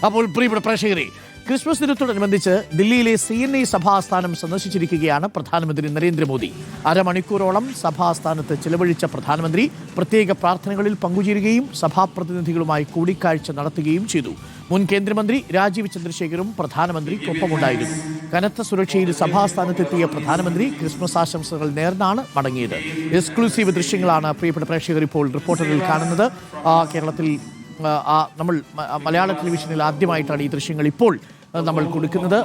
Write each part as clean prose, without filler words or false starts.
അപ്പോൾ പ്രിയപ്പെട്ട പ്രേക്ഷകരെ, ക്രിസ്മസ് ദിനത്തോടനുബന്ധിച്ച് ദില്ലിയിലെ CNI സഭാസ്ഥാനം സന്ദർശിച്ചിരിക്കുകയാണ് പ്രധാനമന്ത്രി നരേന്ദ്രമോദി. അരമണിക്കൂറോളം സഭാസ്ഥാനത്ത് ചിലവഴിച്ച പ്രധാനമന്ത്രി പ്രത്യേക പ്രാർത്ഥനകളിൽ പങ്കുചേരുകയും സഭാപ്രതിനിധികളുമായി കൂടിക്കാഴ്ച നടത്തുകയും ചെയ്തു. മുൻ കേന്ദ്രമന്ത്രി രാജീവ് ചന്ദ്രശേഖറും പ്രധാനമന്ത്രിക്കൊപ്പമുണ്ടായിരുന്നു. കനത്ത സുരക്ഷയിൽ സഭാസ്ഥാനത്തെത്തിയ പ്രധാനമന്ത്രി ക്രിസ്മസ് ആശംസകൾ നേർന്നാണ് മടങ്ങിയത്. എക്സ്ക്ലൂസീവ് ദൃശ്യങ്ങളാണ് പ്രിയപ്പെട്ട പ്രേക്ഷകർ ഇപ്പോൾ റിപ്പോർട്ടറിൽ കാണുന്നത്. കേരളത്തിൽ നമ്മൾ മലയാള ടെലിവിഷനിൽ ആദ്യമായിട്ടാണ് ഈ ദൃശ്യങ്ങൾ ഇപ്പോൾ നമ്മൾ കൊടുക്കുന്നത്.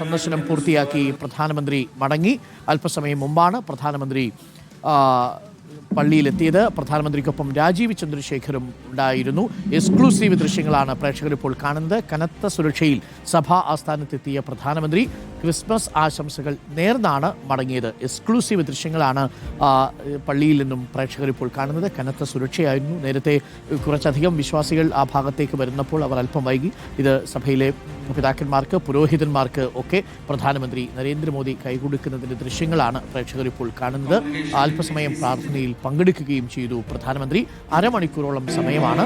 സന്ദർശനം പൂർത്തിയാക്കി പ്രധാനമന്ത്രി മടങ്ങി. അല്പസമയം മുമ്പാണ് പ്രധാനമന്ത്രി പള്ളിയിലെത്തിയത്. പ്രധാനമന്ത്രിക്കൊപ്പം രാജീവ് ചന്ദ്രശേഖറും ഉണ്ടായിരുന്നു. എക്സ്ക്ലൂസീവ് ദൃശ്യങ്ങളാണ് പ്രേക്ഷകർ ഇപ്പോൾ കാണുന്നത്. കനത്ത സുരക്ഷയിൽ സഭാ ആസ്ഥാനത്തെത്തിയ പ്രധാനമന്ത്രി ക്രിസ്മസ് ആശംസകൾ നേർന്നാണ് മടങ്ങിയത്. എക്സ്ക്ലൂസീവ് ദൃശ്യങ്ങളാണ് പള്ളിയിൽ നിന്നും പ്രേക്ഷകർ ഇപ്പോൾ കാണുന്നത്. കനത്ത സുരക്ഷയായിരുന്നു. നേരത്തെ കുറച്ചധികം വിശ്വാസികൾ ആ ഭാഗത്തേക്ക് വരുന്നപ്പോൾ അവർ അല്പം വൈകി. ഇത് സഭയിലെ പിതാക്കന്മാർക്ക്, പുരോഹിതന്മാർക്ക് ഒക്കെ പ്രധാനമന്ത്രി നരേന്ദ്രമോദി കൈകൊടുക്കുന്നതിൻ്റെ ദൃശ്യങ്ങളാണ് പ്രേക്ഷകർ ഇപ്പോൾ കാണുന്നത്. അല്പസമയം പ്രാർത്ഥനയിൽ പങ്കെടുക്കുകയും ചെയ്തു പ്രധാനമന്ത്രി. അരമണിക്കൂറോളം സമയമാണ്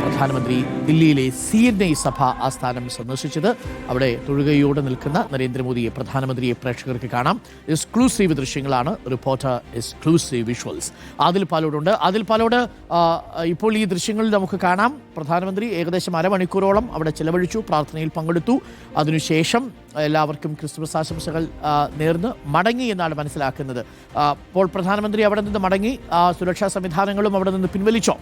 പ്രധാനമന്ത്രി ദില്ലിയിലെ CNI സഭ ആസ്ഥാനം സന്ദർശിച്ചത്. അവിടെ തൊഴുകയോടെ നിൽക്കുന്ന നരേന്ദ്രമോദിയെ, പ്രധാനമന്ത്രിയെ പ്രേക്ഷകർക്ക് കാണാം. എക്സ്ക്ലൂസീവ് ദൃശ്യങ്ങളാണ്. റിപ്പോർട്ടർ എക്സ്ക്ലൂസീവ് വിഷ്വൽസ് ആദിൽ പാലോടുണ്ട്. ആദിൽ പാലോട്, ഇപ്പോൾ ഈ ദൃശ്യങ്ങളിൽ നമുക്ക് കാണാം പ്രധാനമന്ത്രി ഏകദേശം അരമണിക്കൂറോളം അവിടെ ചിലവഴിച്ചു, പ്രാർത്ഥനയിൽ പങ്കെടുത്തു. അതിനുശേഷം എല്ലാവർക്കും ക്രിസ്മസ് ആശംസകൾ നേർന്ന് മടങ്ങി എന്നാണ് മനസ്സിലാക്കുന്നത്. അപ്പോൾ പ്രധാനമന്ത്രി അവിടെ നിന്ന് മടങ്ങി. സുരക്ഷാ സംവിധാനങ്ങളും അവിടെ നിന്ന് പിൻവലിച്ചോ?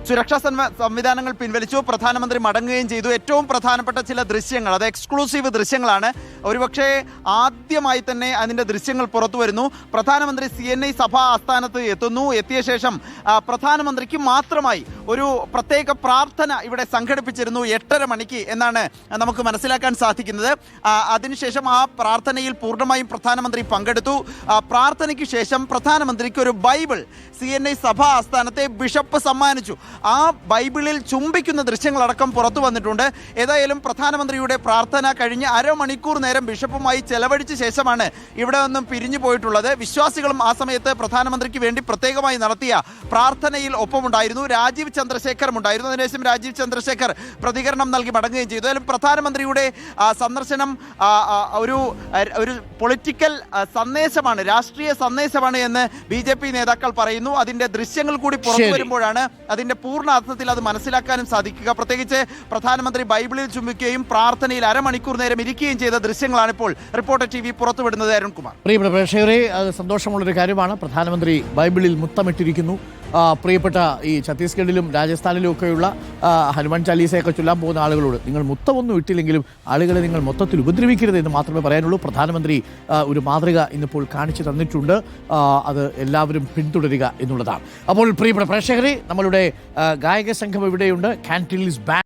സുരക്ഷാ സംവിധാനങ്ങൾ പിൻവലിച്ചു. പ്രധാനമന്ത്രി മടങ്ങുകയും ചെയ്തു. ഏറ്റവും പ്രധാനപ്പെട്ട ചില ദൃശ്യങ്ങൾ, അത് എക്സ്ക്ലൂസീവ് ദൃശ്യങ്ങളാണ്. ഒരുപക്ഷെ ആദ്യമായി തന്നെ അതിൻ്റെ ദൃശ്യങ്ങൾ പുറത്തു വരുന്നു. പ്രധാനമന്ത്രി CNI സഭാ ആസ്ഥാനത്ത് എത്തുന്നു. എത്തിയ ശേഷം പ്രധാനമന്ത്രിക്ക് മാത്രമായി ഒരു പ്രത്യേക പ്രാർത്ഥന ഇവിടെ സംഘടിപ്പിച്ചിരുന്നു 8:30 മണിക്ക് എന്നാണ് നമുക്ക് മനസ്സിലാക്കാൻ സാധിക്കുന്നത്. അതിനുശേഷം ആ പ്രാർത്ഥനയിൽ പൂർണ്ണമായും പ്രധാനമന്ത്രി പങ്കെടുത്തു. പ്രാർത്ഥനയ്ക്ക് ശേഷം പ്രധാനമന്ത്രിക്ക് ഒരു ബൈബിൾ CNI സഭാ ആസ്ഥാനത്തെ ബിഷപ്പ് സമ്മാനിച്ചു. ആ ബൈബിളിൽ ചുംബിക്കുന്ന ദൃശ്യങ്ങളടക്കം പുറത്തു വന്നിട്ടുണ്ട്. ഏതായാലും പ്രധാനമന്ത്രിയുടെ പ്രാർത്ഥന കഴിഞ്ഞ് അരമണിക്കൂർ നേരം ബിഷപ്പുമായി ചെലവഴിച്ച ശേഷമാണ് ഇവിടെ നിന്നും പിരിഞ്ഞു പോയിട്ടുള്ളത്. വിശ്വാസികളും ആ സമയത്ത് പ്രധാനമന്ത്രിക്ക് വേണ്ടി പ്രത്യേകമായി നടത്തിയ പ്രാർത്ഥനയിൽ ഒപ്പമുണ്ടായിരുന്നു. രാജീവ് ചന്ദ്രശേഖറും ഉണ്ടായിരുന്നു. അതിനുശേഷം രാജീവ് ചന്ദ്രശേഖർ പ്രതികരണം നൽകി മടങ്ങുകയും ചെയ്തു. ഏതായാലും പ്രധാനമന്ത്രിയുടെ സന്ദർശനം ഒരു പൊളിറ്റിക്കൽ സന്ദേശമാണ്, രാഷ്ട്രീയ സന്ദേശമാണ് എന്ന് BJP നേതാക്കൾ പറയുന്നു. അതിൻ്റെ ദൃശ്യങ്ങൾ കൂടി പുറത്തു വരുമ്പോഴാണ് അതിൻ്റെ പൂർണ്ണ അർത്ഥത്തിൽ അത് മനസ്സിലാക്കാനും സാധിക്കുക. പ്രത്യേകിച്ച് പ്രധാനമന്ത്രി ബൈബിളിൽ ചുംബിക്കുകയും പ്രാർത്ഥനയിൽ അരമണിക്കൂർ നേരം ഇരിക്കുകയും ചെയ്ത ദൃശ്യങ്ങളാണ് ഇപ്പോൾ റിപ്പോർട്ടർ TV പുറത്തുവിടുന്നത്. അരുൺകുമാർ. പ്രിയപ്പെട്ട പ്രേക്ഷകരെ, അത് സന്തോഷമുള്ളൊരു കാര്യമാണ്. പ്രധാനമന്ത്രി ബൈബിളിൽ മുത്തമിട്ടിരിക്കുന്നു. പ്രിയപ്പെട്ട ഈ ഛത്തീസ്ഗഡിലും രാജസ്ഥാനിലും ഒക്കെയുള്ള ഹനുമാൻ ചാലീസയൊക്കെ ചൊല്ലാൻ പോകുന്ന ആളുകളോട് നിങ്ങൾ മുത്തമൊന്നും ഇട്ടില്ലെങ്കിലും ആളുകളെ നിങ്ങൾ മൊത്തത്തിൽ ഉപദ്രവിക്കരുത് എന്ന് മാത്രമേ പറയാനുള്ളൂ. പ്രധാനമന്ത്രി ഒരു മാതൃക ഇന്നിപ്പോൾ കാണിച്ചു തന്നിട്ടുണ്ട്. അത് എല്ലാവരും പിന്തുടരുക എന്നുള്ളതാണ്. അപ്പോൾ പ്രിയപ്പെട്ട പ്രേക്ഷകരെ, നമ്മളുടെ ഗായക സംഘം ഇവിടെയുണ്ട്. കാൻറ്റിൽസ് ബാൻഡ്